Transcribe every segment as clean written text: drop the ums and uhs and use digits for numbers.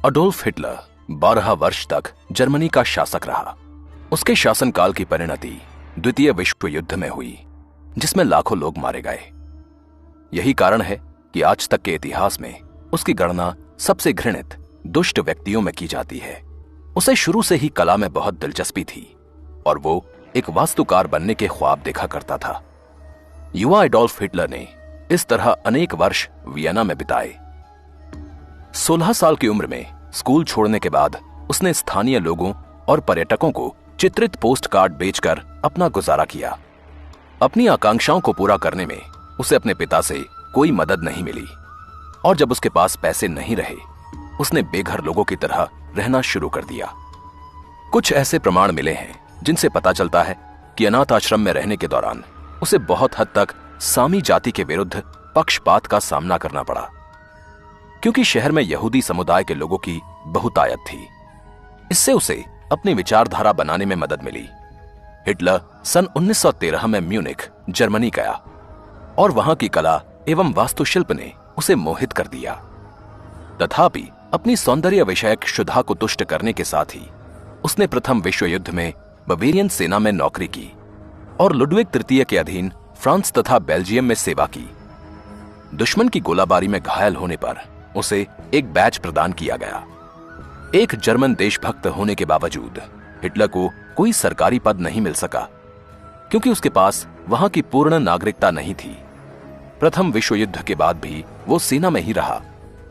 Adolf Hitler 12 वर्ष तक Germany का शासक रहा। उसके शासनकाल की परिणति द्वितीय विश्व युद्ध में हुई, जिसमें लाखों लोग मारे गए। यही कारण है कि आज तक के इतिहास में उसकी गणना सबसे घृणित दुष्ट व्यक्तियों में की जाती है। उसे शुरू से ही कला में बहुत दिलचस्पी थी और वो एक वास्तुकार बनने के ख्वाब देखा करता था। युवा एडोल्फ हिटलर ने इस तरह अनेक वर्ष वियना में बिताए। 16 साल की उम्र में स्कूल छोड़ने के बाद उसने स्थानीय लोगों और पर्यटकों को चित्रित पोस्ट कार्ड बेचकर अपना गुजारा किया। अपनी आकांक्षाओं को पूरा करने में उसे अपने पिता से कोई मदद नहीं मिली और जब उसके पास पैसे नहीं रहे, उसने बेघर लोगों की तरह रहना शुरू कर दिया। कुछ ऐसे प्रमाण मिले हैं जिनसे पता चलता है कि अनाथ आश्रम में रहने के दौरान उसे बहुत हद तक सामी जाति के विरुद्ध पक्षपात का सामना करना पड़ा, क्योंकि शहर में यहूदी समुदाय के लोगों की बहुतायत थी। इससे उसे अपनी विचारधारा बनाने में मदद मिली। हिटलर सन 1913 में म्यूनिख, जर्मनी गया और वहां की कला एवं वास्तुशिल्प ने उसे मोहित कर दिया। तथापि अपनी सौंदर्य विषयक क्षुधा को तुष्ट करने के साथ ही उसने प्रथम विश्व युद्ध में बवेरियन सेना में नौकरी की और लुडविग तृतीय के अधीन फ्रांस तथा बेल्जियम में सेवा की। दुश्मन की गोलाबारी में घायल होने पर उसे एक बैच प्रदान किया गया। एक जर्मन देशभक्त होने के बावजूद हिटलर को कोई सरकारी पद नहीं मिल सका, क्योंकि उसके पास वहां की पूर्ण नागरिकता नहीं थी। प्रथम विश्व युद्ध के बाद भी वो सेना में ही रहा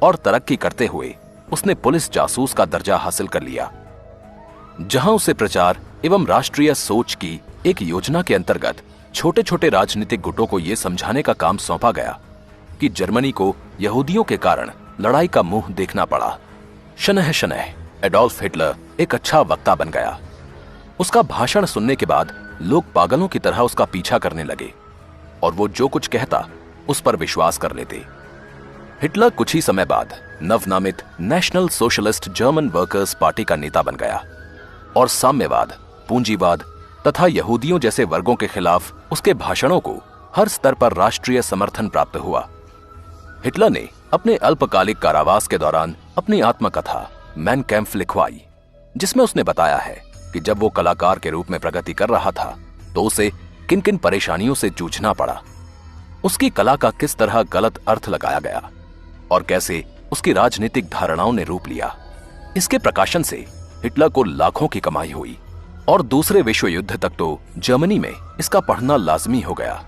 और तरक्की करते हुए उसने पुलिस जासूस का दर्जा हासिल कर लिया, जहां उसे प्रचार एवं राष्ट्रीय सोच की एक योजना के अंतर्गत छोटे छोटे राजनीतिक गुटों को यह समझाने का काम सौंपा गया कि जर्मनी को यहूदियों के कारण लड़ाई का मुंह देखना पड़ा। शनह शनह एडोल्फ हिटलर एक अच्छा वक्ता बन गया। उसका भाषण सुनने के बाद लोग पागलों की तरह उसका पीछा करने लगे और वो जो कुछ कहता उस पर विश्वास कर लेते। हिटलर कुछ ही समय बाद नवनामित National Socialist German Workers Party का नेता बन गया और साम्यवाद, पूंजीवाद तथा यहूदियों जैसे वर्गों के खिलाफ उसके भाषणों को हर स्तर पर राष्ट्रीय समर्थन प्राप्त हुआ। हिटलर ने अपने अल्पकालिक कारावास के दौरान अपनी आत्मकथा मैन कैम्फ लिखवाई, जिसमें उसने बताया है कि जब वो कलाकार के रूप में प्रगति कर रहा था तो उसे किन किन परेशानियों से जूझना पड़ा, उसकी कला का किस तरह गलत अर्थ लगाया गया और कैसे उसकी राजनीतिक धारणाओं ने रूप लिया। इसके प्रकाशन से हिटलर को लाखों की कमाई हुई और दूसरे विश्व युद्ध तक तो जर्मनी में इसका पढ़ना लाजमी हो गया।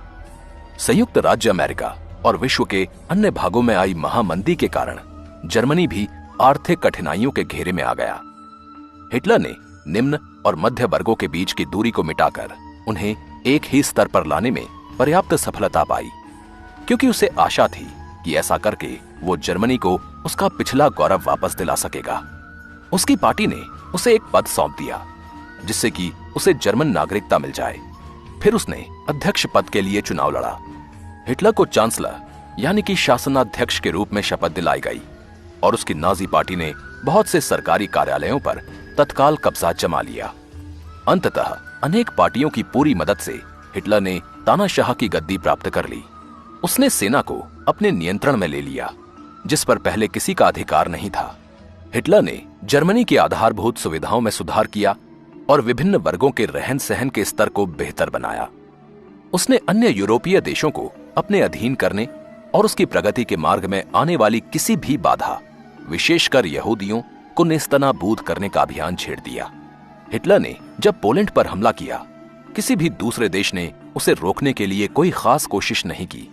संयुक्त राज्य अमेरिका और विश्व के अन्य भागों में आई महामंदी के कारण जर्मनी भी आर्थिक कठिनाइयों के घेरे में आ गया। हिटलर ने निम्न और मध्य वर्गों के बीच की दूरी को मिटाकर उन्हें एक ही स्तर पर लाने में पर्याप्त सफलता पाई, क्योंकि उसे आशा थी कि ऐसा करके वो जर्मनी को उसका पिछला गौरव वापस दिला सकेगा। उसकी पार्टी ने उसे एक पद सौंप दिया जिससे कि उसे जर्मन नागरिकता मिल जाए। फिर उसने अध्यक्ष पद के लिए चुनाव लड़ा। हिटलर को चांसलर यानी कि शासनाध्यक्ष के रूप में शपथ दिलाई गई और उसकी नाजी पार्टी ने बहुत से सरकारी कार्यालयों पर तत्काल कब्जा जमा लिया। अंततः अनेक पार्टियों की पूरी मदद से हिटलर ने तानाशाह की गद्दी प्राप्त कर ली। उसने सेना को अपने नियंत्रण में ले लिया, जिस पर पहले किसी का अधिकार नहीं था। हिटलर ने जर्मनी की आधारभूत सुविधाओं में सुधार किया और विभिन्न वर्गों के रहन सहन के स्तर को बेहतर बनाया। उसने अन्य यूरोपीय देशों को अपने अधीन करने और उसकी प्रगति के मार्ग में आने वाली किसी भी बाधा, विशेषकर यहूदियों को नेस्तनाबूद करने का अभियान छेड़ दिया। हिटलर ने जब पोलैंड पर हमला किया, किसी भी दूसरे देश ने उसे रोकने के लिए कोई खास कोशिश नहीं की।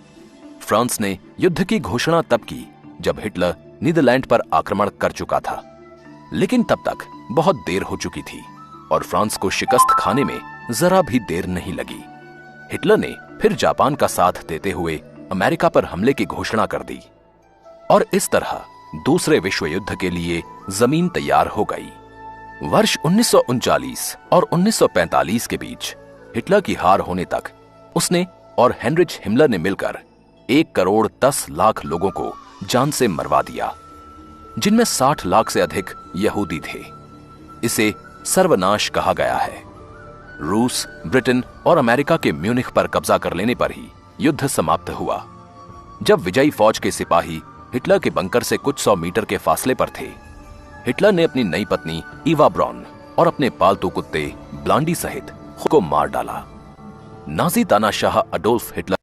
फ्रांस ने युद्ध की घोषणा तब की जब हिटलर नीदरलैंड पर आक्रमण कर चुका था, लेकिन तब तक बहुत देर हो चुकी थी और फ्रांस को शिकस्त खाने में जरा भी देर नहीं लगी। हिटलर ने फिर जापान का साथ देते हुए अमेरिका पर हमले की घोषणा कर दी और इस तरह दूसरे विश्व युद्ध के लिए जमीन तैयार हो गई। वर्ष 1939 और 1945 के बीच हिटलर की हार होने तक उसने और हेनरिच हिमलर ने मिलकर 1,10,00,000 लोगों को जान से मरवा दिया, जिनमें 60 लाख से अधिक यहूदी थे। इसे सर्वनाश कहा गया है। रूस, ब्रिटेन और अमेरिका के म्यूनिख पर कब्जा कर लेने पर ही युद्ध समाप्त हुआ। जब विजयी फौज के सिपाही हिटलर के बंकर से कुछ 100 मीटर के फासले पर थे, हिटलर ने अपनी नई पत्नी ईवा ब्रॉन और अपने पालतू कुत्ते ब्लांडी सहित खुद को मार डाला। नाजी तानाशाह अडोल्फ हिटलर